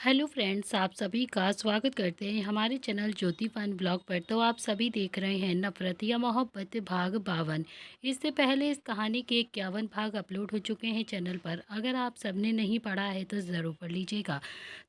Hello friends, आप सभी का स्वागत करते हैं हमारे चैनल ज्योति फन ब्लॉग पर। तो आप सभी देख रहे हैं नफरत या मोहब्बत भाग 52। इससे पहले इस कहानी के 51 भाग अपलोड हो चुके हैं चैनल पर। अगर आप सबने नहीं पढ़ा है तो ज़रूर पढ़ लीजिएगा।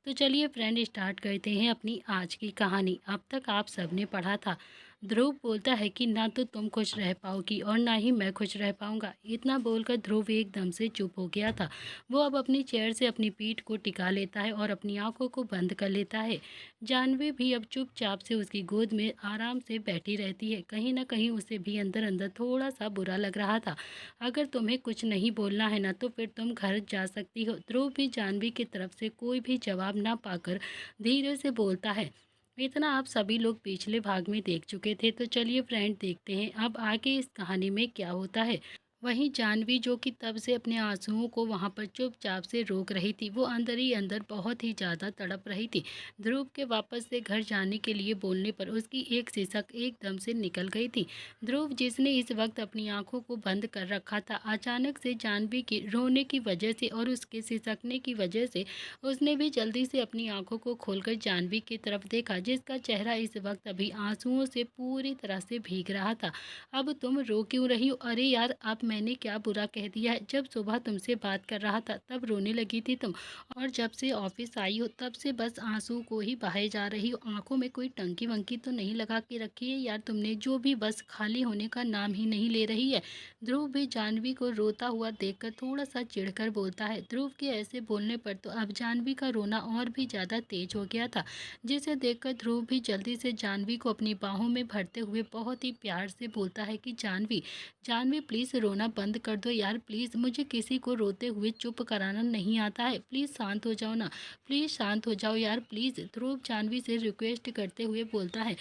तो चलिए फ्रेंड, स्टार्ट करते हैं अपनी आज की कहानी। अब तक आप सबने पढ़ा था। ध्रुव बोलता है कि ना तो तुम खुश रह पाओगी और ना ही मैं खुश रह पाऊंगा। इतना बोलकर ध्रुव एकदम से चुप हो गया था। वो अब अपनी चेयर से अपनी पीठ को टिका लेता है और अपनी आंखों को बंद कर लेता है। जानवी भी अब चुपचाप से उसकी गोद में आराम से बैठी रहती है। कहीं ना कहीं उसे भी अंदर अंदर थोड़ा सा बुरा लग रहा था। अगर तुम्हें कुछ नहीं बोलना है ना तो फिर तुम घर जा सकती हो। ध्रुव भी जानवी की तरफ से कोई भी जवाब ना पाकर धीरे से बोलता है। इतना आप सभी लोग पिछले भाग में देख चुके थे। तो चलिए फ्रेंड, देखते हैं अब आगे इस कहानी में क्या होता है। वहीं जानवी, जो कि तब से अपने आंसुओं को वहां पर चुपचाप से रोक रही थी, वो अंदर ही अंदर बहुत ही ज़्यादा तड़प रही थी। ध्रुव के वापस से घर जाने के लिए बोलने पर उसकी एक सिसक एकदम से निकल गई थी। ध्रुव, जिसने इस वक्त अपनी आंखों को बंद कर रखा था, अचानक से जानवी की रोने की वजह से और उसके सिसकने की वजह से उसने भी जल्दी से अपनी आंखों को खोलकर जानवी की तरफ देखा, जिसका चेहरा इस वक्त अभी आंसुओं से पूरी तरह से भीग रहा था। अब तुम रो क्यों रही हो? अरे यार, अब मैंने क्या बुरा कह दिया है? जब सुबह तुमसे बात कर रहा था तब रोने लगी थी तुम, और जब से ऑफिस आई हो तब से बस आंसू को ही बहाए जा रही हो। आंखों में कोई टंकी वंकी तो नहीं लगा के रखी है यार तुमने, जो भी बस खाली होने का नाम ही नहीं ले रही है। ध्रुव भी जानवी को रोता हुआ देखकर थोड़ा सा चिढ़कर बोलता है। ध्रुव के ऐसे बोलने पर तो अब जानवी का रोना और भी ज्यादा तेज हो गया था, जिसे देखकर ध्रुव भी जल्दी से जानवी को अपनी बाहों में भरते हुए बहुत ही प्यार से बोलता है कि जानवी, जानवी प्लीज़ रोना बंद कर दो यार, प्लीज़। मुझे किसी को रोते हुए चुप कराना नहीं आता है। प्लीज़ शांत हो जाओ ना, प्लीज़ शांत हो जाओ यार, प्लीज़। ध्रुव जानवी से रिक्वेस्ट करते हुए बोलता है।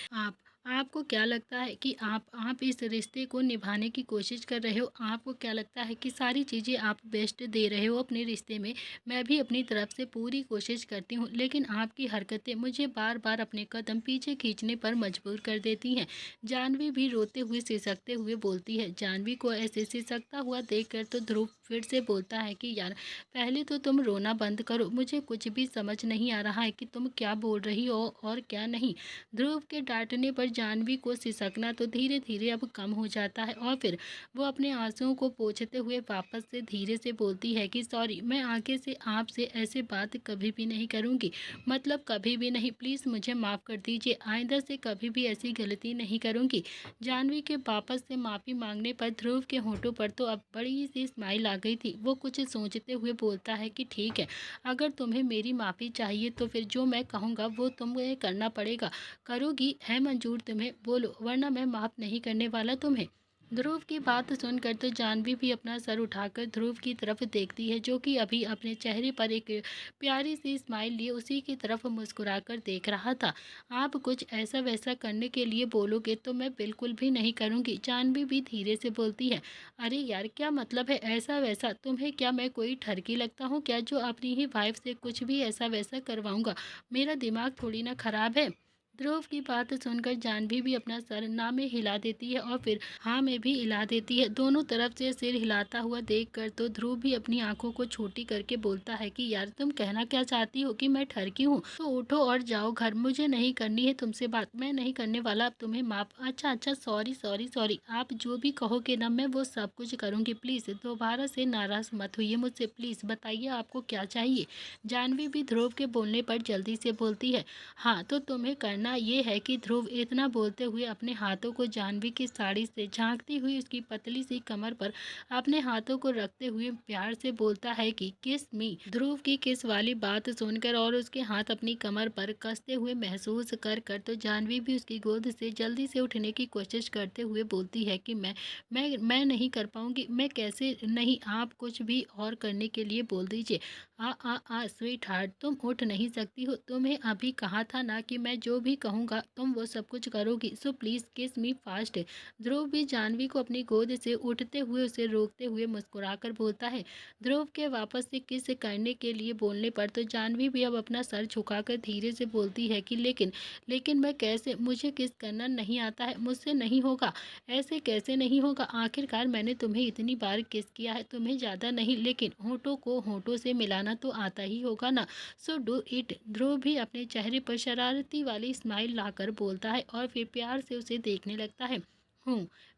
आपको क्या लगता है कि आप इस रिश्ते को निभाने की कोशिश कर रहे हो? आपको क्या लगता है कि सारी चीज़ें आप बेस्ट दे रहे हो अपने रिश्ते में? मैं भी अपनी तरफ से पूरी कोशिश करती हूँ, लेकिन आपकी हरकतें मुझे बार बार अपने कदम पीछे खींचने पर मजबूर कर देती हैं। जानवी भी रोते हुए सिसकते हुए बोलती है। जानवी को ऐसे सिसकता हुआ देखकर तो ध्रुव फिर से बोलता है कि यार, पहले तो तुम रोना बंद करो। मुझे कुछ भी समझ नहीं आ रहा है कि तुम क्या बोल रही हो और क्या नहीं। ध्रुव के डांटने पर जानवी को सिसकना तो धीरे धीरे अब कम हो जाता है और फिर वो अपने आंसुओं को पोंछते हुए वापस से धीरे से बोलती है कि सॉरी, मैं आगे से आपसे ऐसे बात कभी भी नहीं करूँगी। मतलब कभी भी नहीं। प्लीज़ मुझे माफ़ कर दीजिए, आइंदा से कभी भी ऐसी गलती नहीं करूँगी। जानवी के वापस से माफ़ी मांगने पर ध्रुव के होंठों पर तो अब बड़ी सी स्माइल आ गई थी। वो कुछ सोचते हुए बोलता है कि ठीक है, अगर तुम्हें मेरी माफ़ी चाहिए तो फिर जो मैं कहूँगा वो तुम्हें करना पड़ेगा। करोगी? है मंजूर तुम्हें? बोलो, वरना मैं माफ़ नहीं करने वाला तुम्हें। ध्रुव की बात सुनकर तो जानवी भी अपना सर उठाकर ध्रुव की तरफ देखती है, जो कि अभी अपने चेहरे पर एक प्यारी सी स्माइल लिए उसी की तरफ मुस्कुराकर देख रहा था। आप कुछ ऐसा वैसा करने के लिए बोलोगे तो मैं बिल्कुल भी नहीं करूँगी। जानवी भी धीरे से बोलती है। अरे यार, क्या मतलब है ऐसा वैसा? तुम्हें क्या मैं कोई ठरकी लगता हूँ क्या, जो अपनी ही वाइफ से कुछ भी ऐसा वैसा करवाऊँगा? मेरा दिमाग थोड़ी ना खराब है। ध्रुव की बात सुनकर जानवी भी अपना सर ना में हिला देती है और फिर हाँ में भी हिला देती है। दोनों तरफ से सिर हिलाता हुआ देखकर तो ध्रुव भी अपनी आंखों को छोटी करके बोलता है कि यार, तुम कहना क्या चाहती हो कि मैं ठरकी हूँ? तो उठो और जाओ घर, मुझे नहीं करनी है तुमसे बात। मैं नहीं करने वाला अब तुम्हें माफ। अच्छा अच्छा, सॉरी सॉरी सॉरी, आप जो भी कहोगे ना मैं वो सब कुछ करूँगी। प्लीज़ दोबारा से नाराज़ मत होइए मुझसे, प्लीज़ बताइए आपको क्या चाहिए। जानवी भी ध्रुव के बोलने पर जल्दी से बोलती है। हाँ, तो तुम्हें करना ये है कि ध्रुव इतना बोलते हुए अपने हाथों को जानवी की साड़ी से झांकती हुई उसकी पतली सी कमर पर अपने हाथों को रखते हुए प्यार से बोलता है कि किस मी। ध्रुव की किस वाली बात सुनकर और उसके हाथ अपनी कमर पर कसते हुए महसूस कर कर तो जानवी भी उसकी गोद से जल्दी से उठने की कोशिश करते हुए बोलती है कि मैं नहीं कर पाऊंगी। मैं कैसे नहीं, आप कुछ भी और करने के लिए बोल दीजिए। आ स्वीट हार्ट, तुम उठ नहीं सकती हो। तुम्हें अभी कहा था ना कि मैं जो भी भी कहूँगा तुम वो सब कुछ करोगी, सो प्लीज़ किस मी फास्ट। ध्रुव भी जानवी को अपनी गोद से उठते हुए उसे रोकते हुए मुस्कुराकर बोलता है। ध्रुव के वापस से किस करने के लिए बोलने पर तो जानवी भी अब अपना सर झुकाकर धीरे से बोलती है कि लेकिन लेकिन मैं कैसे, मुझे किस करना नहीं आता है, मुझसे नहीं होगा। ऐसे कैसे नहीं होगा, आखिरकार मैंने तुम्हें इतनी बार किस किया है, तुम्हें ज़्यादा नहीं लेकिन होठों को होठों से मिलाना तो आता ही होगा ना, सो डू इट। ध्रुव भी अपने चेहरे पर शरारती वाली स्माइल लाकर बोलता है और फिर प्यार से उसे देखने लगता है।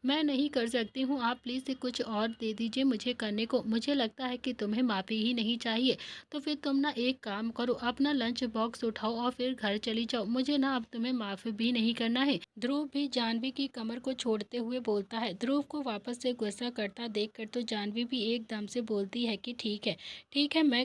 मैं नहीं कर सकती हूँ, आप प्लीज़ से कुछ और दे दीजिए मुझे करने को। मुझे लगता है कि तुम्हें माफ़ी ही नहीं चाहिए। तो फिर तुम ना एक काम करो, अपना लंच बॉक्स उठाओ और फिर घर चली जाओ। मुझे ना अब तुम्हें माफ़ी भी नहीं करना है। ध्रुव भी जानवी की कमर को छोड़ते हुए बोलता है। ध्रुव को वापस से गुस्सा करता देखकर तो जानवी भी एकदम से बोलती है कि ठीक है, मैं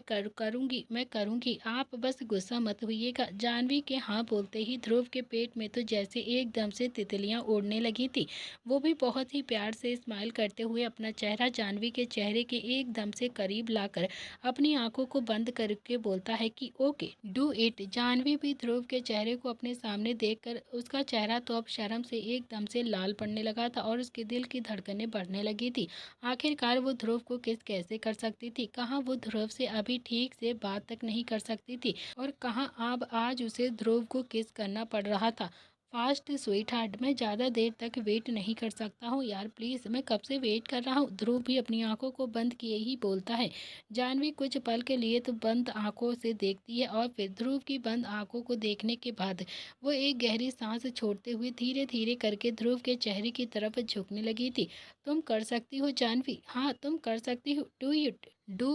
करूँगी, आप बस गुस्सा मत होइएगा। जानवी के हाँ बोलते ही ध्रुव के पेट में तो जैसे एकदम से तितलियाँ उड़ने लगी थी। वो भी बहुत ही प्यार से स्माइल करते हुए अपना चेहरा जानवी के चेहरे के एकदम से करीब लाकर अपनी आंखों को बंद करके बोलता है कि ओके डू इट। जानवी भी ध्रुव के चेहरे को अपने सामने देखकर उसका चेहरा तो अब शर्म से एकदम से लाल पड़ने लगा था और उसके दिल की धड़कनें बढ़ने लगी थी। आखिरकार वो ध्रुव को किस कैसे कर सकती थी, कहाँ वो ध्रुव से अभी ठीक से बात तक नहीं कर सकती थी और कहाँ अब आज उसे ध्रुव को किस करना पड़ रहा था। फास्ट स्वीट हार्ट, मैं ज़्यादा देर तक वेट नहीं कर सकता हूँ यार, प्लीज़ मैं कब से वेट कर रहा हूँ। ध्रुव भी अपनी आंखों को बंद किए ही बोलता है। जानवी कुछ पल के लिए तो बंद आंखों से देखती है और फिर ध्रुव की बंद आंखों को देखने के बाद वो एक गहरी सांस छोड़ते हुए धीरे धीरे करके ध्रुव के चेहरे की तरफ झुकने लगी थी। तुम कर सकती हो जानवी, हाँ तुम कर सकती हो, डू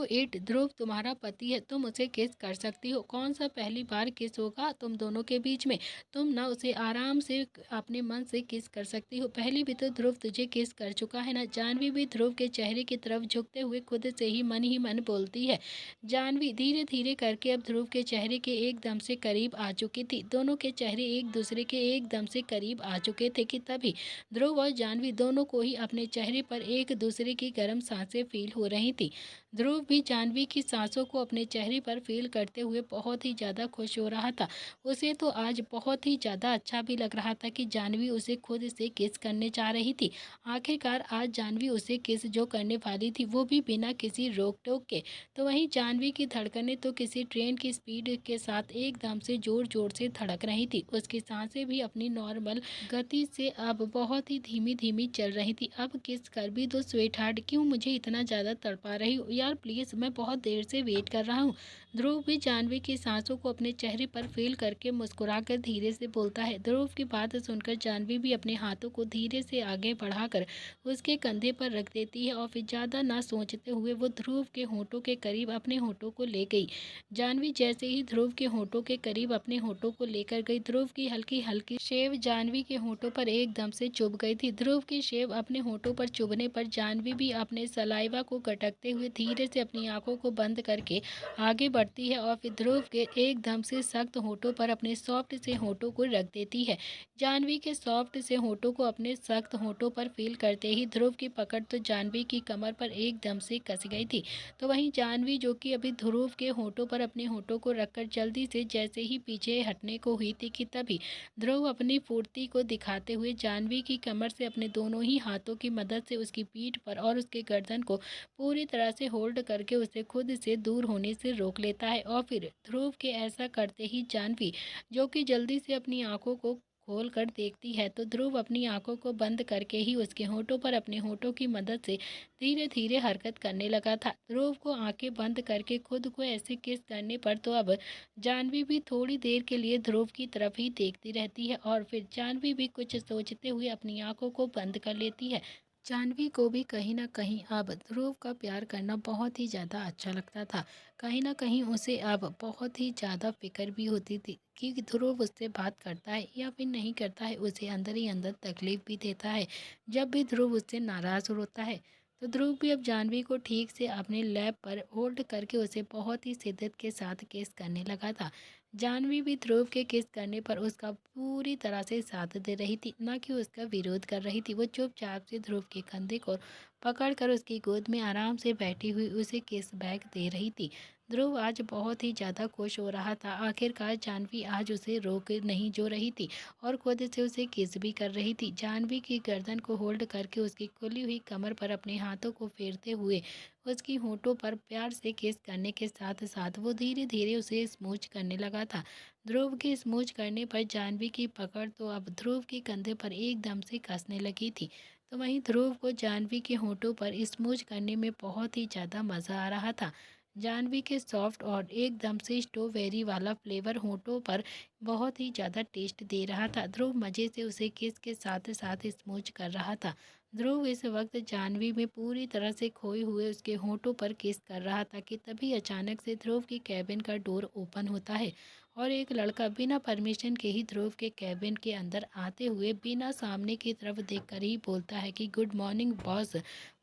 इट। ध्रुव तुम्हारा पति है, तुम उसे किस कर सकती हो। कौन सा पहली बार किस होगा तुम दोनों के बीच में, तुम ना उसे आराम से अपने मन से किस कर सकती हो। पहले भी तो ध्रुव तुझे किस कर चुका है ना। जानवी भी ध्रुव के चेहरे की तरफ झुकते हुए खुद से ही मन बोलती है। जानवी धीरे धीरे करके अब ध्रुव के चेहरे के एकदम से करीब आ चुकी थी। दोनों के चेहरे एक दूसरे के एकदम से करीब आ चुके थे कि तभी ध्रुव और जानवी दोनों को ही अपने चेहरे पर एक दूसरे की गर्म सांसें फील हो रही थी। ध्रुव भी जानवी की सांसों को अपने चेहरे पर फील करते हुए बहुत ही ज़्यादा खुश हो रहा था। उसे तो आज बहुत ही ज़्यादा अच्छा भी लग रहा था कि जानवी उसे खुद से किस करने जा रही थी। आखिरकार आज जानवी उसे किस जो करने वाली थी, वो भी बिना किसी रोक टोक के। तो वहीं जानवी की धड़कनें तो किसी ट्रेन की स्पीड के साथ एकदम से ज़ोर ज़ोर से धड़क रही थी। उसकी सांसें भी अपनी नॉर्मल गति से अब बहुत ही धीमी धीमी चल रही थी। अब किस कर भी दो स्वीट हार्ट, क्यों मुझे इतना ज़्यादा तड़पा रही हो यार, प्लीज़ मैं बहुत देर से वेट कर रहा हूँ। ध्रुव भी जानवी की सांसों को अपने चेहरे पर फील करके मुस्कुराकर धीरे से बोलता है। ध्रुव की बात सुनकर जानवी भी अपने हाथों को धीरे से आगे बढ़ाकर उसके कंधे पर रख देती है और फिर ज़्यादा ना सोचते हुए वो ध्रुव के होठों के करीब अपने होठों को ले गई। जानवी जैसे ही ध्रुव के होठों के करीब अपने होठों को लेकर गई, ध्रुव की हल्की हल्की शेव जानवी के होठों पर एकदम से चुभ गई थी। ध्रुव की शेव अपने होठों पर चुभने पर जानवी भी अपने सलाइवा को गटकते हुए धीरे से अपनी आंखों को बंद करके आगे बढ़ती है और फिर ध्रुव के एकदम से सख्त होठों पर अपने सॉफ्ट से होठों को रख देती है। जानवी के सॉफ्ट से होठों को अपने सख्त होठों पर फील करते ही ध्रुव की पकड़ तो जानवी की कमर पर एकदम से कस गई थी। तो वहीं जानवी जो कि अभी ध्रुव के होठों पर अपने होठों को रखकर जल्दी से जैसे ही पीछे हटने को हुई थी कि तभी ध्रुव अपनी फुर्ती को दिखाते हुए जानवी की कमर से अपने दोनों ही हाथों की मदद से उसकी पीठ पर और उसके गर्दन को पूरी तरह से होल्ड करके उसे खुद से दूर होने से रोक लेता है। और फिर ध्रुव के ऐसा करते ही जानवी जो कि जल्दी से अपनी आंखों को खोल कर देखती है तो ध्रुव अपनी आंखों को बंद करके ही उसके होठों पर अपने होठों की मदद से धीरे धीरे हरकत करने लगा था। ध्रुव को आंखें बंद करके खुद को ऐसे किस करने पर तो अब जानवी भी थोड़ी देर के लिए ध्रुव की तरफ ही देखती रहती है और फिर जानवी भी कुछ सोचते हुए अपनी आंखों को बंद कर लेती है। जानवी को भी कहीं न कहीं अब ध्रुव का प्यार करना बहुत ही ज़्यादा अच्छा लगता था। कहीं न कहीं उसे अब बहुत ही ज़्यादा फ़िक्र भी होती थी कि ध्रुव उससे बात करता है या फिर नहीं करता है, उसे अंदर ही अंदर तकलीफ़ भी देता है। जब भी ध्रुव उससे नाराज़ होता है, तो ध्रुव भी अब जानवी को ठीक से अपने लैब पर होल्ड करके उसे बहुत ही शिद्दत के साथ किस करने लगा था। जानवी भी ध्रुव के किस करने पर उसका पूरी तरह से साथ दे रही थी, ना कि उसका विरोध कर रही थी। वो चुपचाप से ध्रुव के कंधे को पकड़कर उसकी गोद में आराम से बैठी हुई उसे किस बैक दे रही थी। ध्रुव आज बहुत ही ज़्यादा खुश हो रहा था। आखिरकार जानवी आज उसे रोक नहीं जो रही थी और खुद से उसे किस भी कर रही थी। जानवी की गर्दन को होल्ड करके उसकी खुली हुई कमर पर अपने हाथों को फेरते हुए उसकी होठों पर प्यार से किस करने के साथ साथ वो धीरे धीरे उसे स्मूच करने लगा था। ध्रुव के स्मूच करने पर जानवी की पकड़ तो अब ध्रुव के कंधे पर एकदम से कसने लगी थी। तो वहीं ध्रुव को जानवी के होठों पर स्मूच करने में बहुत ही ज़्यादा मज़ा आ रहा था। जानवी के सॉफ्ट और एकदम से स्ट्रॉबेरी वाला फ्लेवर होठों पर बहुत ही ज़्यादा टेस्ट दे रहा था। ध्रुव मज़े से उसे किस के साथ साथ स्मूच कर रहा था। ध्रुव इस वक्त जानवी में पूरी तरह से खोए हुए उसके होठों पर किस कर रहा था कि तभी अचानक से ध्रुव की कैबिन का डोर ओपन होता है और एक लड़का बिना परमिशन के ही ध्रुव के कैबिन के अंदर आते हुए बिना सामने की तरफ देखकर ही बोलता है कि गुड मॉर्निंग बॉस।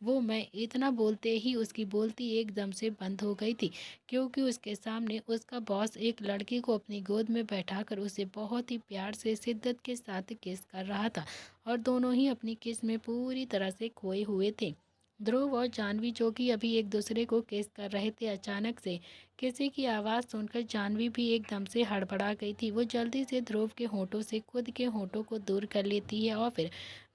वो मैं इतना बोलते ही उसकी बोलती एकदम से बंद हो गई थी, क्योंकि उसके सामने उसका बॉस एक लड़की को अपनी गोद में बैठाकर उसे बहुत ही प्यार से शिद्दत के साथ किस कर रहा था और दोनों ही अपनी किस में पूरी तरह से खोए हुए थे। ध्रुव और जानवी जो कि अभी एक दूसरे को किस कर रहे थे, अचानक से किसी की आवाज़ सुनकर जानवी भी एकदम से हड़बड़ा गई थी। वो जल्दी से ध्रुव के होठों से खुद के होठों को दूर कर लेती है और फिर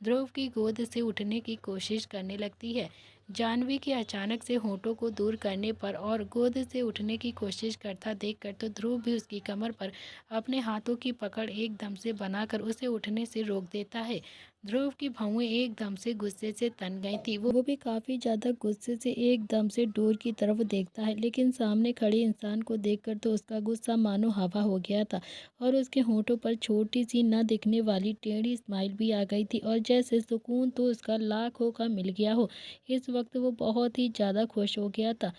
ध्रुव की गोद से उठने की कोशिश करने लगती है। जानवी के अचानक से होठों को दूर करने पर और गोद से उठने की कोशिश करता देखकर तो ध्रुव भी उसकी कमर पर अपने हाथों की पकड़ एकदम से बनाकर उसे उठने से रोक देता है। ध्रुव की भौहें एकदम से गुस्से से तन गई थी। वो भी काफ़ी ज़्यादा गुस्से से एकदम से डोर की तरफ देखता है, लेकिन सामने खड़े इंसान को देखकर तो उसका गुस्सा मानो हवा हो गया था और उसके होठों पर छोटी सी न दिखने वाली टेढ़ी स्माइल भी आ गई थी और जैसे सुकून तो उसका लाखों का मिल गया हो। इस वक्त वो बहुत ही ज़्यादा खुश हो गया था।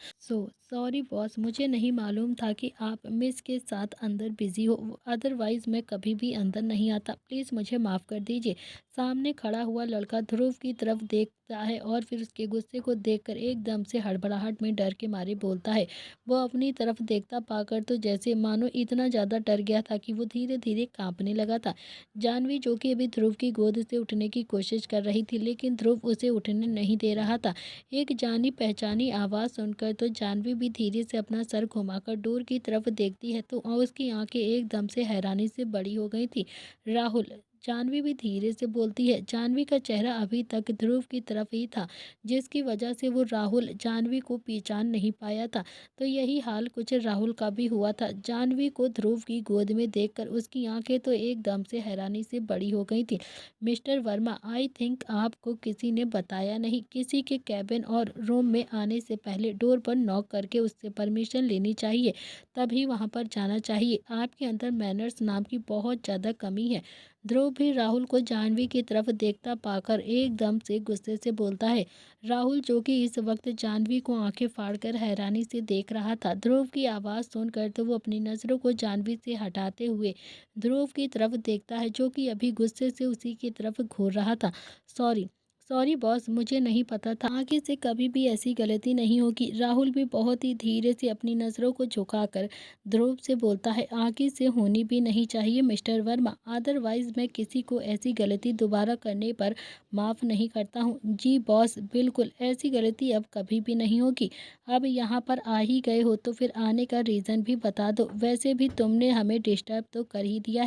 सॉरी बॉस, मुझे नहीं मालूम था कि आप मिस के साथ अंदर बिजी हो, अदरवाइज़ मैं कभी भी अंदर नहीं आता। प्लीज़ मुझे माफ़ कर दीजिए। सामने खड़ा हुआ लड़का ध्रुव की तरफ देखता है और फिर उसके गुस्से को देखकर एकदम से हड़बड़ाहट में डर के मारे बोलता है। वो अपनी तरफ देखता पाकर तो जैसे मानो इतना ज़्यादा डर गया था कि वो धीरे धीरे कांपने लगा था। जानवी जो कि अभी ध्रुव की गोद से उठने की कोशिश कर रही थी, लेकिन ध्रुव उसे उठने नहीं दे रहा था। एक जानी पहचानी आवाज़ सुनकर तो जानवी भी धीरे से अपना सर घुमाकर डोर की तरफ देखती है तो उसकी आंखें एकदम से हैरानी से बड़ी हो गई थी। राहुल, जानवी भी धीरे से बोलती है। जानवी का चेहरा अभी तक ध्रुव की तरफ ही था, जिसकी वजह से वो राहुल जानवी को पहचान नहीं पाया था। तो यही हाल कुछ राहुल का भी हुआ था। जानवी को ध्रुव की गोद में देखकर उसकी आंखें तो एकदम से हैरानी से बड़ी हो गई थी। मिस्टर वर्मा, आई थिंक आपको किसी ने बताया नहीं, किसी के कैबिन और रूम में आने से पहले डोर पर नॉक करके उससे परमिशन लेनी चाहिए, तभी वहां पर जाना चाहिए। आपके अंदर मैनर्स नाम की बहुत ज़्यादा कमी है। ध्रुव भी राहुल को जानवी की तरफ देखता पाकर एकदम से गुस्से से बोलता है। राहुल जो कि इस वक्त जानवी को आंखें फाड़कर हैरानी से देख रहा था, ध्रुव की आवाज़ सुनकर तो वो अपनी नज़रों को जानवी से हटाते हुए ध्रुव की तरफ देखता है, जो कि अभी गुस्से से उसी की तरफ घूर रहा था। सॉरी सॉरी बॉस, मुझे नहीं पता था, आगे से कभी भी ऐसी गलती नहीं होगी। राहुल भी बहुत ही धीरे से अपनी नज़रों को झुकाकर ध्रुव से बोलता है। आगे से होनी भी नहीं चाहिए मिस्टर वर्मा, अदरवाइज मैं किसी को ऐसी गलती दोबारा करने पर माफ़ नहीं करता हूँ। जी बॉस, बिल्कुल ऐसी गलती अब कभी भी नहीं होगी। अब यहाँ पर आ ही गए हो तो फिर आने का रीज़न भी बता दो, वैसे भी तुमने हमें डिस्टर्ब तो कर ही दिया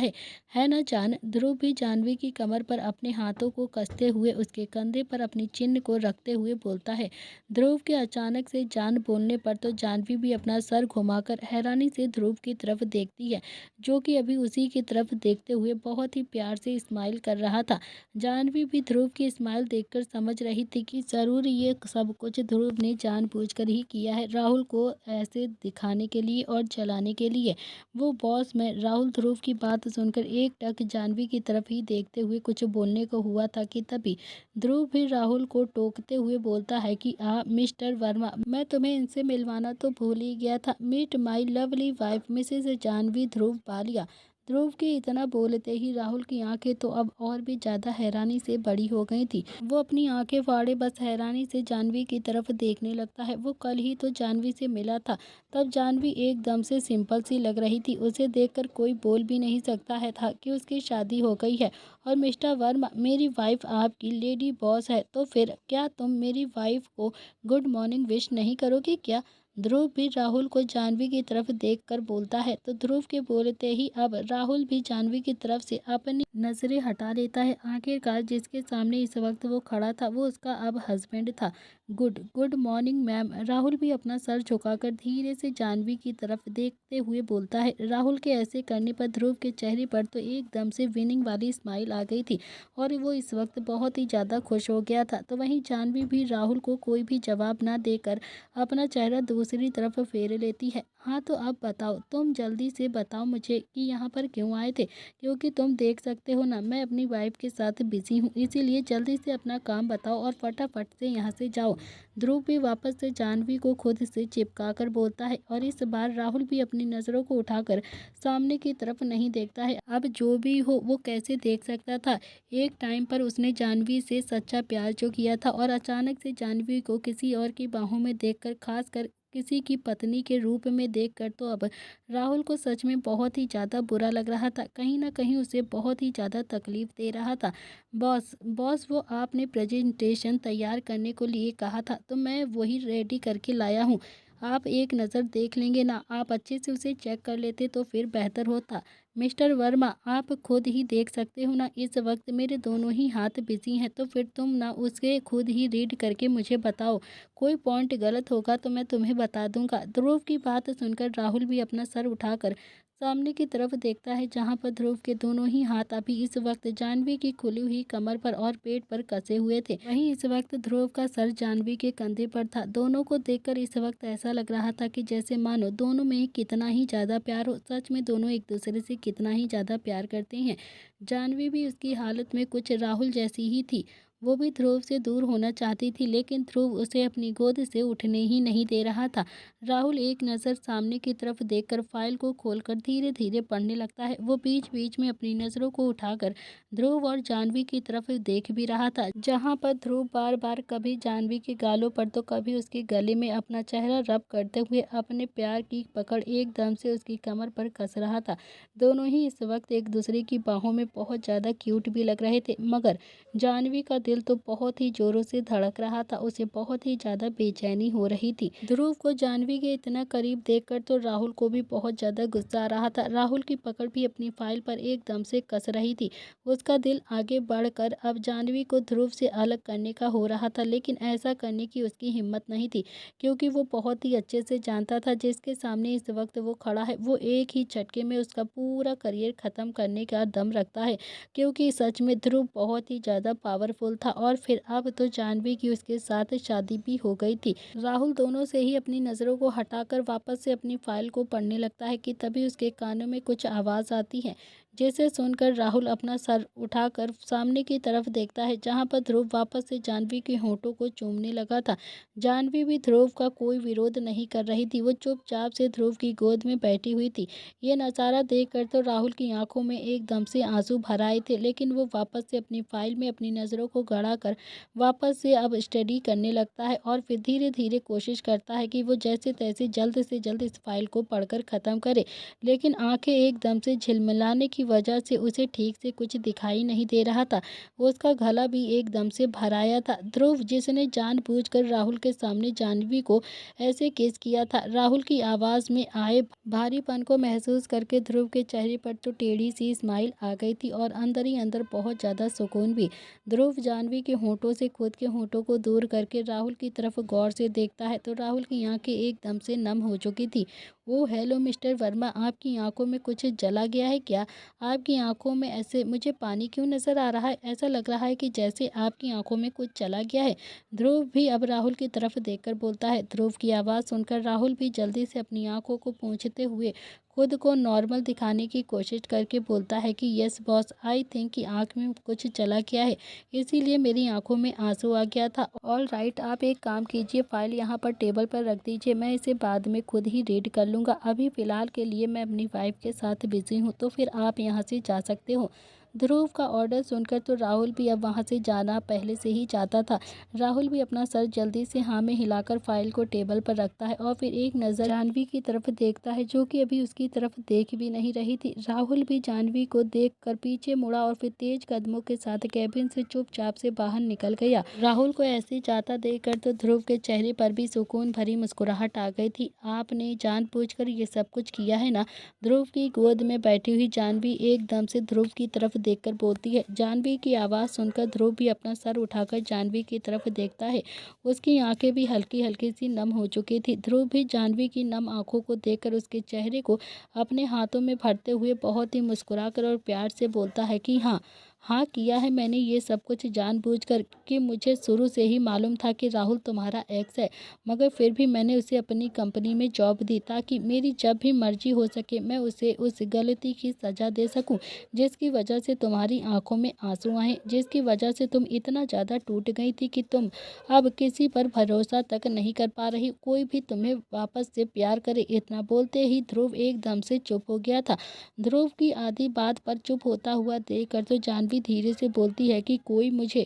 है ना जान। ध्रुव भी जानवी की कमर पर अपने हाथों को कसते हुए उसके कंधे पर अपनी चिन्ह को रखते हुए बोलता है। ध्रुव के अचानक से जान बोलने पर तो जानवी भी अपना सर घुमाकर हैरानी से ध्रुव की तरफ देखती है, जो कि अभी उसी की तरफ देखते हुए बहुत ही प्यार से स्माइल कर रहा था। जानवी भी ध्रुव की स्माइल देखकर समझ रही थी कि ज़रूर ये सब कुछ ध्रुव ने जानबूझकर ही किया है, राहुल को ऐसे दिखाने के लिए और जलाने के लिए। वो बॉस में राहुल ध्रुव की बात सुनकर एक टक जानवी की तरफ ही देखते हुए कुछ बोलने को हुआ था कि तभी ध्रुव भी राहुल को टोकते हुए बोलता है कि मिस्टर वर्मा, मैं तुम्हें इनसे मिलवाना तो भूल ही गया था। Meet my lovely wife Mrs Janvi Dhruv Balia. Dhruv के इतना बोलते ही राहुल की आंखें तो अब और भी ज़्यादा हैरानी से बड़ी हो गई थी। वो अपनी आंखें फाड़े बस हैरानी से जानवी की तरफ देखने लगता है। वो कल ही तो जानवी से मिला था, तब जानवी एकदम से सिंपल सी लग रही थी। उसे देखकर कोई बोल भी नहीं सकता है था कि उसकी शादी हो गई है। और मिस्टर वर्मा, मेरी वाइफ आपकी लेडी बॉस है, तो फिर क्या तुम मेरी वाइफ को गुड मॉर्निंग विश नहीं करोगे क्या? ध्रुव भी राहुल को जाह्नवी की तरफ देखकर बोलता है। तो ध्रुव के बोलते ही अब राहुल भी जाह्नवी की तरफ से अपनी नजरें हटा लेता है। आखिरकार जिसके सामने इस वक्त वो खड़ा था वो उसका अब हस्बैंड था। Good morning ma'am. राहुल भी अपना सर झुकाकर धीरे से जाह्नवी की तरफ देखते हुए बोलता है। राहुल के ऐसे करने पर ध्रुव के चेहरे पर तो एकदम से विनिंग वाली स्माइल आ गई थी और वो इस वक्त बहुत ही ज़्यादा खुश हो गया था। तो वहीं जाह्नवी भी राहुल को कोई भी जवाब ना देकर अपना चेहरा दूसरी तरफ फेर लेती है। हाँ तो अब बताओ, तुम जल्दी से बताओ मुझे कि यहाँ पर क्यों आए थे, क्योंकि तुम देख सकते हो ना मैं अपनी वाइफ के साथ बिजी हूँ, इसीलिए जल्दी से अपना काम बताओ और फटाफट से यहाँ से जाओ। ध्रुव भी वापस से जाह्नवी को खुद से चिपका कर बोलता है और इस बार राहुल भी अपनी नज़रों को उठाकर सामने की तरफ नहीं देखता है। अब जो भी हो वो कैसे देख सकता था, एक टाइम पर उसने जाह्नवी से सच्चा प्यार जो किया था और अचानक से जाह्नवी को किसी और की बाहों में देखकर, खासकर किसी की पत्नी के रूप में देखकर, तो अब राहुल को सच में बहुत ही ज़्यादा बुरा लग रहा था। कहीं ना कहीं उसे बहुत ही ज़्यादा तकलीफ दे रहा था। बॉस बॉस वो आपने प्रेजेंटेशन तैयार करने को लिए कहा था तो मैं वही रेडी करके लाया हूँ। आप एक नज़र देख लेंगे ना, आप अच्छे से उसे चेक कर लेते तो फिर बेहतर होता। मिस्टर वर्मा आप खुद ही देख सकते हो ना, इस वक्त मेरे दोनों ही हाथ बिजी हैं, तो फिर तुम ना उसके खुद ही रीड करके मुझे बताओ। कोई पॉइंट गलत होगा तो मैं तुम्हें बता दूंगा। ध्रुव की बात सुनकर राहुल भी अपना सर उठाकर सामने की तरफ देखता है, जहां पर ध्रुव के दोनों ही हाथ अभी इस वक्त जाह्नवी की खुली हुई कमर पर और पेट पर कसे हुए थे। वहीं इस वक्त ध्रुव का सर जाह्नवी के कंधे पर था। दोनों को देखकर इस वक्त ऐसा लग रहा था कि जैसे मानो दोनों में कितना ही ज़्यादा प्यार हो। सच में दोनों एक दूसरे से कितना ही ज़्यादा प्यार करते हैं। जाह्नवी भी उसकी हालत में कुछ राहुल जैसी ही थी। वो भी ध्रुव से दूर होना चाहती थी, लेकिन ध्रुव उसे अपनी गोद से उठने ही नहीं दे रहा था। राहुल एक नज़र सामने की तरफ देखकर फाइल को खोलकर धीरे धीरे पढ़ने लगता है। वो बीच बीच में अपनी नज़रों को उठाकर ध्रुव और जाह्नवी की तरफ देख भी रहा था, जहां पर ध्रुव बार बार कभी जाह्नवी के गालों पर तो कभी उसके गले में अपना चेहरा रब करते हुए अपने प्यार की पकड़ एकदम से उसकी कमर पर कस रहा था। दोनों ही इस वक्त एक दूसरे की बाहों में बहुत ज़्यादा क्यूट भी लग रहे थे, मगर जाह्नवी का दिल तो बहुत ही जोरों से धड़क रहा था। उसे बहुत ही ज़्यादा बेचैनी हो रही थी। ध्रुव को जाह्नवी के इतना करीब देखकर तो राहुल को भी बहुत ज़्यादा गुस्सा आ रहा था। राहुल की पकड़ भी अपनी फाइल पर एकदम से कस रही थी। उसका दिल आगे बढ़कर अब जाह्नवी को ध्रुव से अलग करने का हो रहा था, लेकिन ऐसा करने की उसकी हिम्मत नहीं थी, क्योंकि वो बहुत ही अच्छे से जानता था जिसके सामने इस वक्त वो खड़ा है वो एक ही झटके में उसका पूरा करियर ख़त्म करने का दम रखता है। क्योंकि सच में ध्रुव बहुत ही ज़्यादा पावरफुल था और फिर अब तो जाह्नवी की उसके साथ शादी भी हो गई थी। राहुल दोनों से ही अपनी नज़रों को हटाकर वापस से अपनी फाइल को पढ़ने लगता है कि तभी उसके कानों में कुछ आवाज़ आती है, जिसे सुनकर राहुल अपना सर उठाकर सामने की तरफ देखता है, जहां पर ध्रुव वापस से जाह्नवी के होंठों को चूमने लगा था। जाह्नवी भी ध्रुव का कोई विरोध नहीं कर रही थी, वो चुपचाप से ध्रुव की गोद में बैठी हुई थी। ये नज़ारा देखकर तो राहुल की आंखों में एकदम से आंसू भर आए थे, लेकिन वो वापस से अपनी फाइल में अपनी नज़रों को गड़ाकर वापस से अब स्टडी करने लगता है और फिर धीरे धीरे कोशिश करता है कि वो जैसे तैसे जल्द से जल्द इस फाइल को पढ़कर ख़त्म करे। लेकिन आंखें एकदम से झिलमिलाने की वजह से उसे ठीक से कुछ दिखाई नहीं दे रहा था। उसका गला भी एकदम से भर आया था। ध्रुव जिसने जानबूझकर राहुल के सामने जाह्नवी को ऐसे किस किया था, राहुल की आवाज़ में आए भारीपन को महसूस करके ध्रुव के चेहरे पर तो टेढ़ी सी स्माइल आ गई थी और अंदर ही अंदर बहुत ज़्यादा सुकून भी। ध्रुव जाह्नवी के होंठों से खुद के होंठों को दूर करके राहुल की तरफ गौर से देखता है, तो राहुल की आंखें एकदम से नम हो चुकी थी। ओ हेलो मिस्टर वर्मा, आपकी आंखों में कुछ जला गया है क्या? आपकी आंखों में ऐसे मुझे पानी क्यों नज़र आ रहा है? ऐसा लग रहा है कि जैसे आपकी आंखों में कुछ चला गया है। ध्रुव भी अब राहुल की तरफ देखकर बोलता है। ध्रुव की आवाज़ सुनकर राहुल भी जल्दी से अपनी आंखों को पोंछते हुए खुद को नॉर्मल दिखाने की कोशिश करके बोलता है कि यस बॉस, आई थिंक कि आँख में कुछ चला गया है, इसीलिए मेरी आंखों में आंसू आ गया था। ऑल राइट, आप एक काम कीजिए, फाइल यहाँ पर टेबल पर रख दीजिए, मैं इसे बाद में खुद ही रीड कर लूँगा। अभी फ़िलहाल के लिए मैं अपनी वाइफ के साथ बिज़ी हूँ, तो फिर आप यहाँ से जा सकते हो। ध्रुव का ऑर्डर सुनकर तो राहुल भी अब वहाँ से जाना पहले से ही चाहता था। राहुल भी अपना सर जल्दी से हाँ में हिलाकर फाइल को टेबल पर रखता है और फिर एक नज़र जानवी की तरफ देखता है, जो कि अभी उसकी तरफ देख भी नहीं रही थी। राहुल भी जानवी को देखकर पीछे मुड़ा और फिर तेज कदमों के साथ कैबिन से चुपचाप से बाहर निकल गया। राहुल को ऐसे जाता देखकर तो ध्रुव के चेहरे पर भी सुकून भरी मुस्कुराहट आ गई थी। आपने जानबूझकर ये सब कुछ किया है ना? ध्रुव की गोद में बैठी हुई जानवी एकदम से ध्रुव की तरफ देखकर बोलती है। जानवी की आवाज़ सुनकर ध्रुव भी अपना सर उठाकर जानवी की तरफ देखता है। उसकी आंखें भी हल्की हल्की सी नम हो चुकी थी। ध्रुव भी जानवी की नम आंखों को देखकर उसके चेहरे को अपने हाथों में भरते हुए बहुत ही मुस्कुराकर और प्यार से बोलता है कि हाँ हाँ किया है मैंने ये सब कुछ जानबूझकर, कि मुझे शुरू से ही मालूम था कि राहुल तुम्हारा एक्स है, मगर फिर भी मैंने उसे अपनी कंपनी में जॉब दी ताकि मेरी जब भी मर्जी हो सके मैं उसे उस गलती की सज़ा दे सकूं, जिसकी वजह से तुम्हारी आंखों में आंसू आए, जिसकी वजह से तुम इतना ज़्यादा टूट गई थी कि तुम अब किसी पर भरोसा तक नहीं कर पा रही, कोई भी तुम्हें वापस से प्यार करे। इतना बोलते ही ध्रुव एकदम से चुप हो गया था। ध्रुव की आधी बात पर चुप होता हुआ देखकर तो जानवी धीरे से बोलती है कि कोई मुझे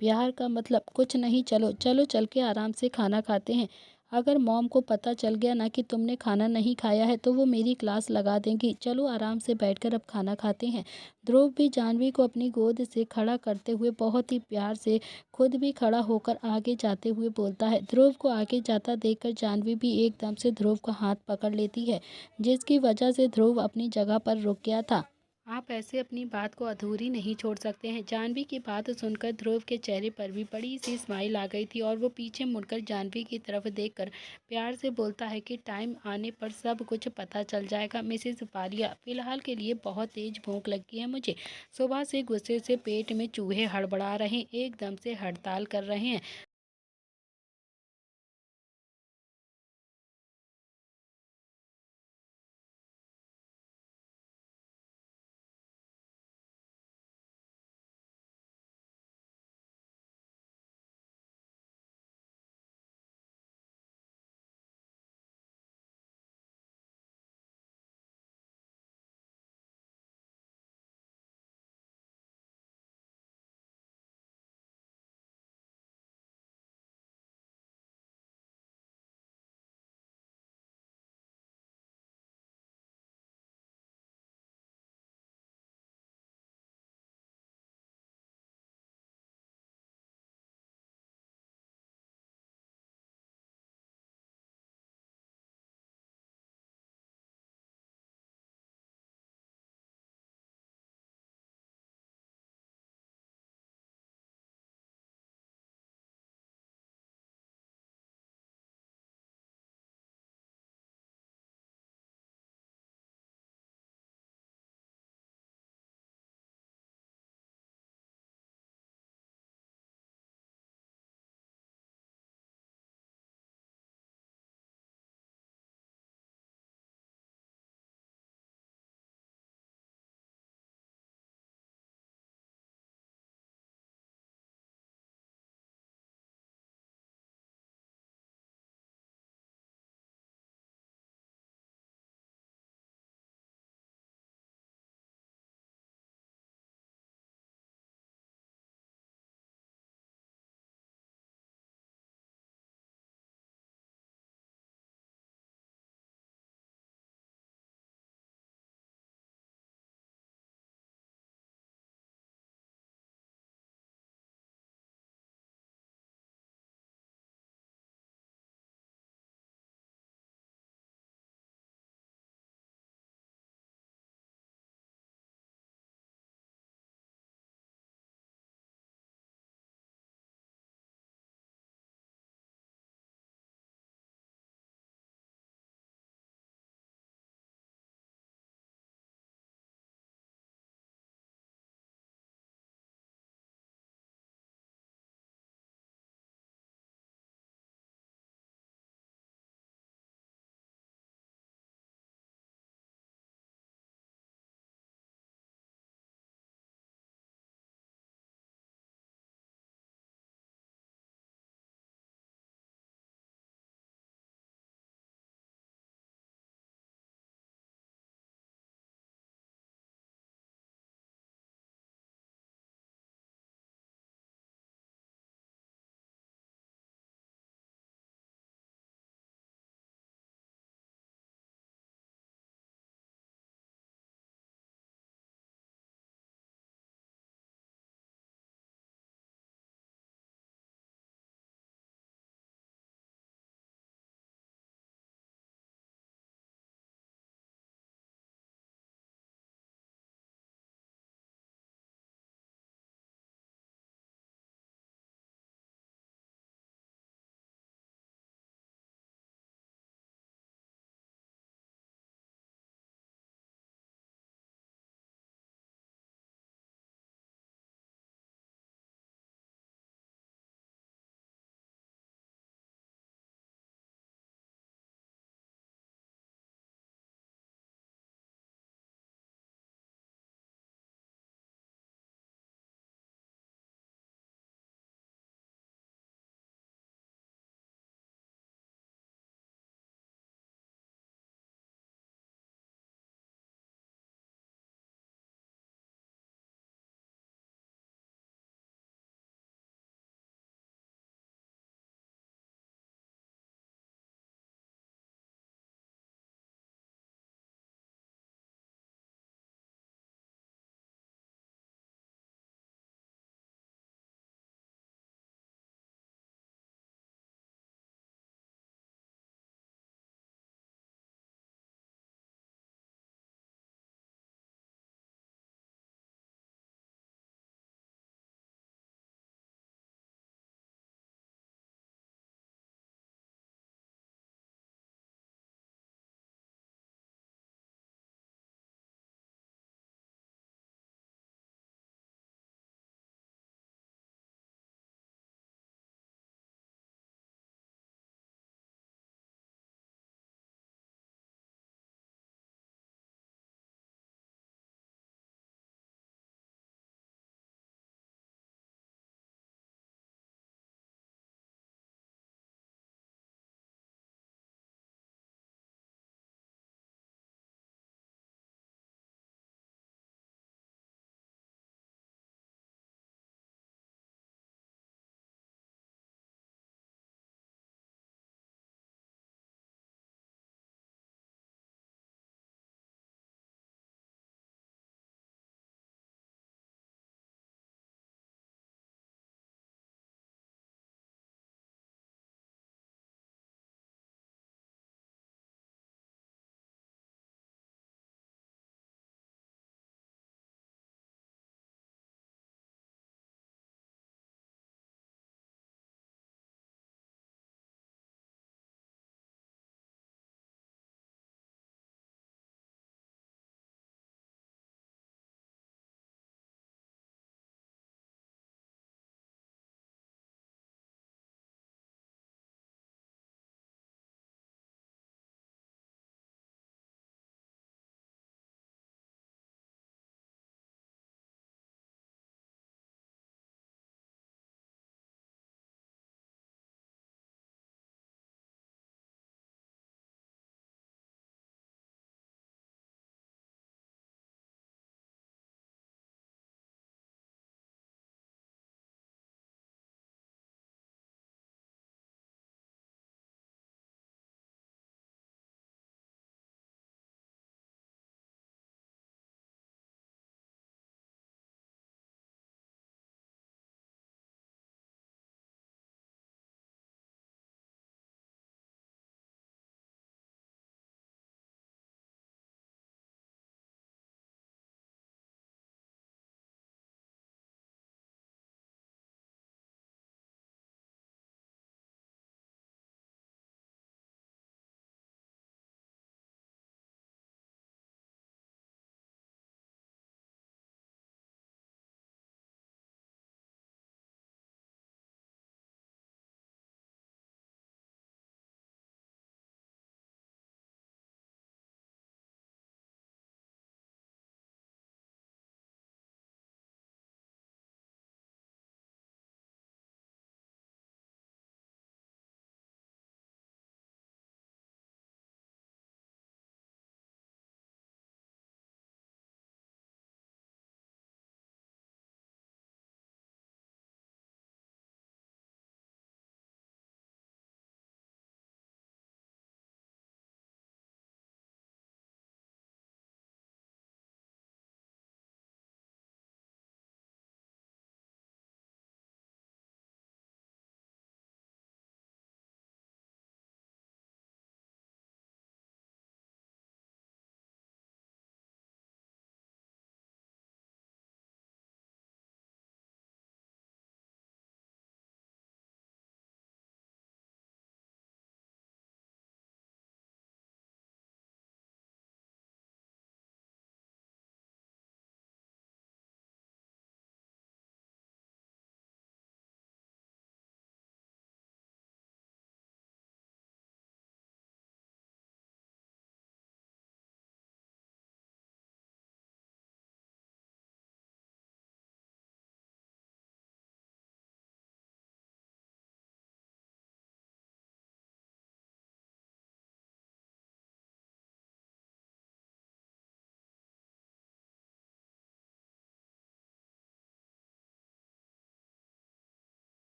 प्यार का मतलब कुछ नहीं, चलो चलो चल के आराम से खाना खाते हैं। अगर मॉम को पता चल गया ना कि तुमने खाना नहीं खाया है तो वो मेरी क्लास लगा देंगी। चलो आराम से बैठकर अब खाना खाते हैं। ध्रुव भी जानवी को अपनी गोद से खड़ा करते हुए बहुत ही प्यार से खुद भी खड़ा होकर आगे जाते हुए बोलता है। ध्रुव को आगे जाता देखकर जानवी भी एकदम से ध्रुव का हाथ पकड़ लेती है, जिसकी वजह से ध्रुव अपनी जगह पर रुक गया था। आप ऐसे अपनी बात को अधूरी नहीं छोड़ सकते हैं। जानवी की बात सुनकर ध्रुव के चेहरे पर भी बड़ी सी स्माइल आ गई थी और वो पीछे मुड़कर जानवी की तरफ देखकर प्यार से बोलता है कि टाइम आने पर सब कुछ पता चल जाएगा मिसेस पारिया, फिलहाल के लिए बहुत तेज भूख लगी है मुझे। सुबह से गुस्से से पेट में चूहे हड़बड़ा रहे, एकदम से हड़ताल कर रहे हैं।